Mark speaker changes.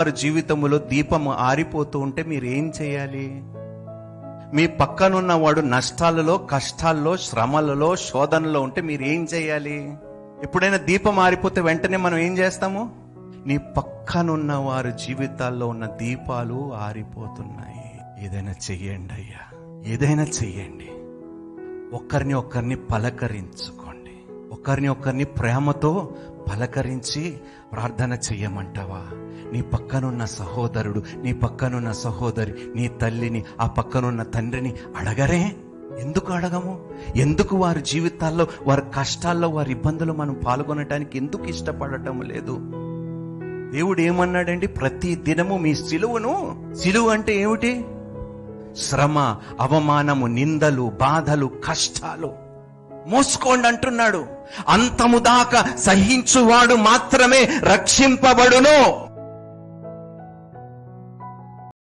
Speaker 1: వారి జీవితంలో దీపం ఆరిపోతూ ఉంటే మీరు ఏం చేయాలి? మీ పక్కనున్న వాడు నష్టాలలో, కష్టాల్లో, శ్రమలలో, శోధనలో ఉంటే మీరు ఏం చేయాలి? ఎప్పుడైనా దీపం ఆరిపోతే వెంటనే మనం ఏం చేస్తాము? నీ పక్కనున్న వారి జీవితాల్లో ఉన్న దీపాలు ఆరిపోతున్నాయి, ఏదైనా చెయ్యండి అయ్యా, ఏదైనా చెయ్యండి. ఒకరిని పలకరించుకోండి, ఒకరిని ప్రేమతో పలకరించి ప్రార్థన చెయ్యమంటావా? నీ పక్కనున్న సహోదరుడు, నీ పక్కనున్న సహోదరి, నీ తల్లిని, ఆ పక్కనున్న తండ్రిని అడగరే? ఎందుకు అడగము? ఎందుకు వారి జీవితాల్లో, వారి కష్టాల్లో, వారి ఇబ్బందులు మనం పాల్గొనటానికి ఎందుకు ఇష్టపడటం లేదు? దేవుడు ఏమన్నాడండి? ప్రతి దినము మీ సిలువ అంటే ఏమిటి? శ్రమ, అవమానము, నిందలు, బాధలు, కష్టాలు మోసుకోండి అంటున్నాడు. అంతము దాకా సహించువాడు మాత్రమే రక్షింపబడును.